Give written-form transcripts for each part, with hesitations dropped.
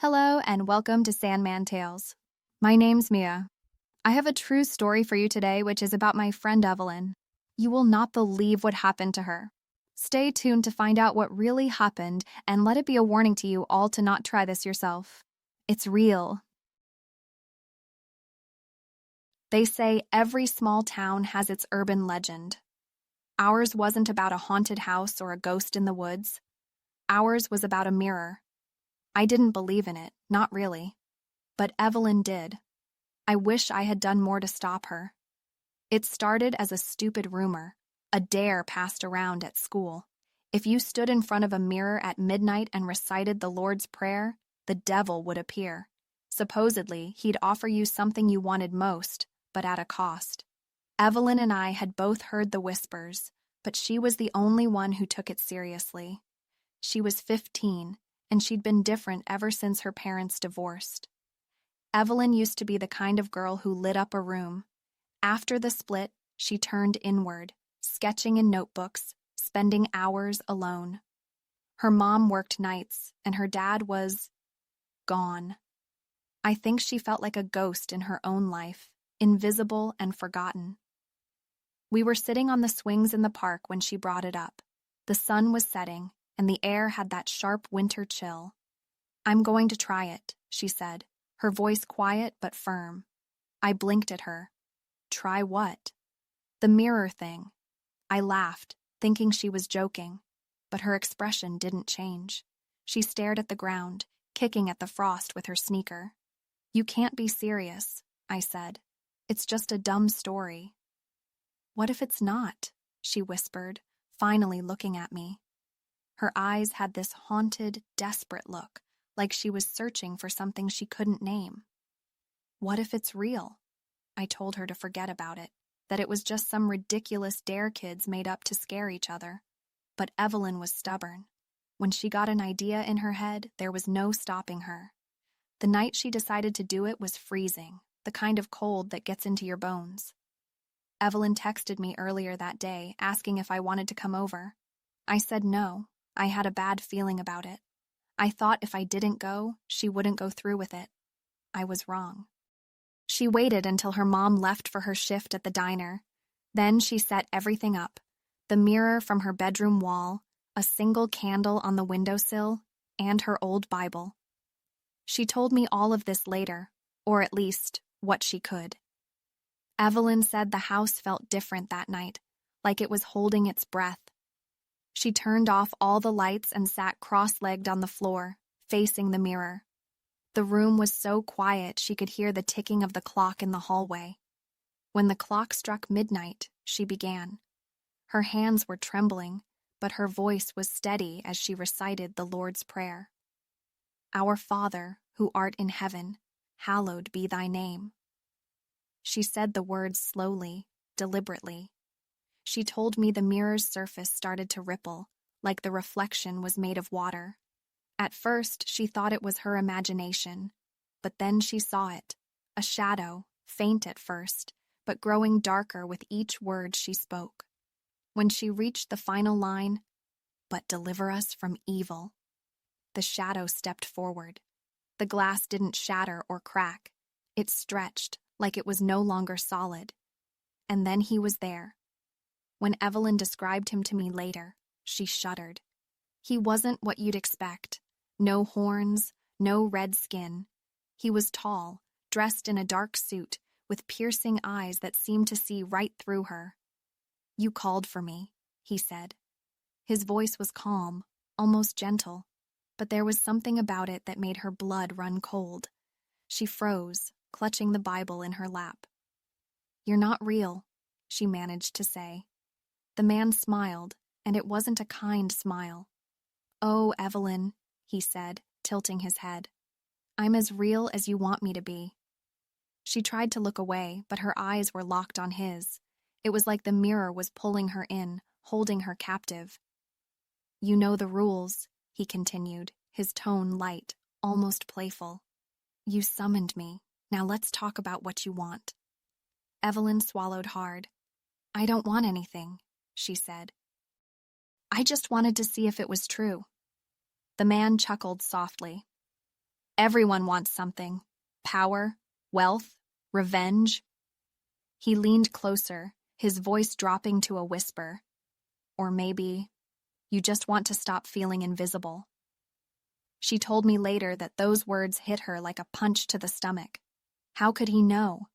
Hello and welcome to Sandman Tales. My name's Mia. I have a true story for you today, which is about my friend Evelyn. You will not believe what happened to her. Stay tuned to find out what really happened, and let it be a warning to you all to not try this yourself. It's real. They say every small town has its urban legend. Ours wasn't about a haunted house or a ghost in the woods. Ours was about a mirror. I didn't believe in it, not really. But Evelyn did. I wish I had done more to stop her. It started as a stupid rumor, a dare passed around at school. If you stood in front of a mirror at midnight and recited the Lord's Prayer, the devil would appear. Supposedly, he'd offer you something you wanted most, but at a cost. Evelyn and I had both heard the whispers, but she was the only one who took it seriously. She was 15, and she'd been different ever since her parents divorced. Evelyn used to be the kind of girl who lit up a room. After the split, she turned inward, sketching in notebooks, spending hours alone. Her mom worked nights, and her dad was gone. I think she felt like a ghost in her own life, invisible and forgotten. We were sitting on the swings in the park when she brought it up. The sun was setting, and the air had that sharp winter chill. "I'm going to try it," she said, her voice quiet but firm. I blinked at her. "Try what?" "The mirror thing." I laughed, thinking she was joking, but her expression didn't change. She stared at the ground, kicking at the frost with her sneaker. "You can't be serious," I said. "It's just a dumb story." "What if it's not?" she whispered, finally looking at me. Her eyes had this haunted, desperate look, like she was searching for something she couldn't name. "What if it's real?" I told her to forget about it, that it was just some ridiculous dare kids made up to scare each other. But Evelyn was stubborn. When she got an idea in her head, there was no stopping her. The night she decided to do it was freezing, the kind of cold that gets into your bones. Evelyn texted me earlier that day, asking if I wanted to come over. I said no. I had a bad feeling about it. I thought if I didn't go, she wouldn't go through with it. I was wrong. She waited until her mom left for her shift at the diner. Then she set everything up: the mirror from her bedroom wall, a single candle on the windowsill, and her old Bible. She told me all of this later, or at least what she could. Evelyn said the house felt different that night, like it was holding its breath. She turned off all the lights and sat cross-legged on the floor, facing the mirror. The room was so quiet she could hear the ticking of the clock in the hallway. When the clock struck midnight, she began. Her hands were trembling, but her voice was steady as she recited the Lord's Prayer. "Our Father, who art in heaven, hallowed be thy name." She said the words slowly, deliberately. She told me the mirror's surface started to ripple, like the reflection was made of water. At first, she thought it was her imagination, but then she saw it, a shadow, faint at first, but growing darker with each word she spoke. When she reached the final line, "But deliver us from evil," the shadow stepped forward. The glass didn't shatter or crack. It stretched, like it was no longer solid. And then he was there. When Evelyn described him to me later, she shuddered. He wasn't what you'd expect. No horns, no red skin. He was tall, dressed in a dark suit, with piercing eyes that seemed to see right through her. "You called for me," he said. His voice was calm, almost gentle, but there was something about it that made her blood run cold. She froze, clutching the Bible in her lap. "You're not real," she managed to say. The man smiled, and it wasn't a kind smile. "Oh, Evelyn," he said, tilting his head. "I'm as real as you want me to be." She tried to look away, but her eyes were locked on his. It was like the mirror was pulling her in, holding her captive. "You know the rules," he continued, his tone light, almost playful. "You summoned me. Now let's talk about what you want." Evelyn swallowed hard. "I don't want anything," she said. "I just wanted to see if it was true." The man chuckled softly. Everyone wants something. Power, wealth, revenge. He leaned closer, his voice dropping to a whisper. Or maybe, you just want to stop feeling invisible. She told me later that those words hit her like a punch to the stomach. How could he know?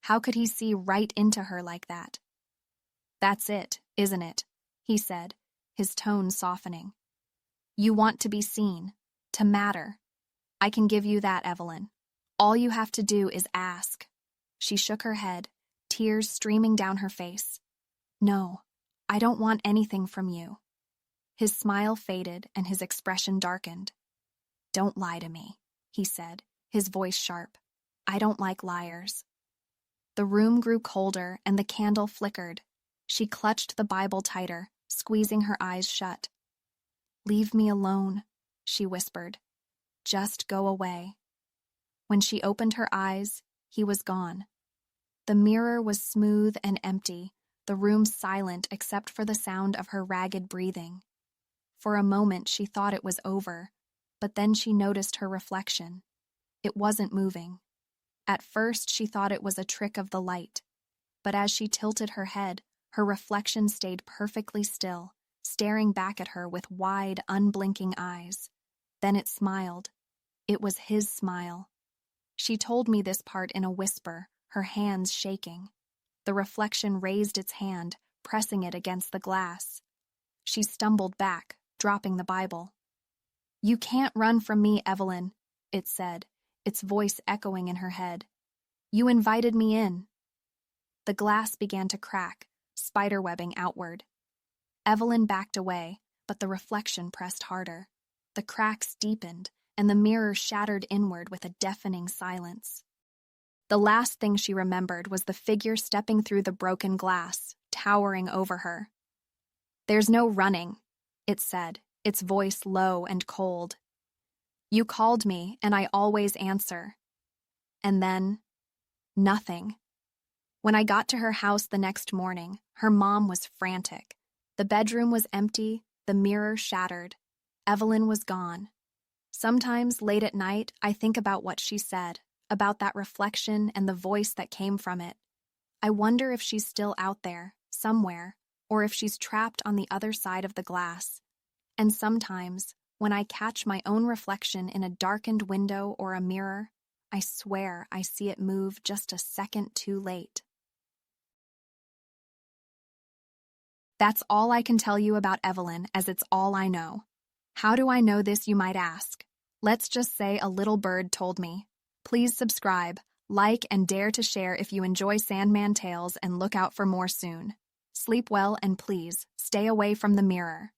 How could he see right into her like that? That's it, isn't it? He said, his tone softening. You want to be seen, to matter. I can give you that, Evelyn. All you have to do is ask. She shook her head, tears streaming down her face. No, I don't want anything from you. His smile faded and his expression darkened. Don't lie to me, he said, his voice sharp. I don't like liars. The room grew colder and the candle flickered. She clutched the Bible tighter, squeezing her eyes shut. Leave me alone, she whispered. Just go away. When she opened her eyes, he was gone. The mirror was smooth and empty, the room silent except for the sound of her ragged breathing. For a moment she thought it was over, but then she noticed her reflection. It wasn't moving. At first she thought it was a trick of the light, but as she tilted her head, her reflection stayed perfectly still, staring back at her with wide, unblinking eyes. Then it smiled. It was his smile. She told me this part in a whisper, her hands shaking. The reflection raised its hand, pressing it against the glass. She stumbled back, dropping the Bible. You can't run from me, Evelyn, it said, its voice echoing in her head. You invited me in. The glass began to crack, spiderwebbing outward. Evelyn backed away, but the reflection pressed harder. The cracks deepened, and the mirror shattered inward with a deafening silence. The last thing she remembered was the figure stepping through the broken glass, towering over her. There's no running, it said, its voice low and cold. You called me, and I always answer. And then, nothing. When I got to her house the next morning, her mom was frantic. The bedroom was empty, the mirror shattered. Evelyn was gone. Sometimes, late at night, I think about what she said, about that reflection and the voice that came from it. I wonder if she's still out there, somewhere, or if she's trapped on the other side of the glass. And sometimes, when I catch my own reflection in a darkened window or a mirror, I swear I see it move just a second too late. That's all I can tell you about Evelyn, as it's all I know. How do I know this, you might ask? Let's just say a little bird told me. Please subscribe, like, and dare to share if you enjoy Sandman tales, and look out for more soon. Sleep well and please, stay away from the mirror.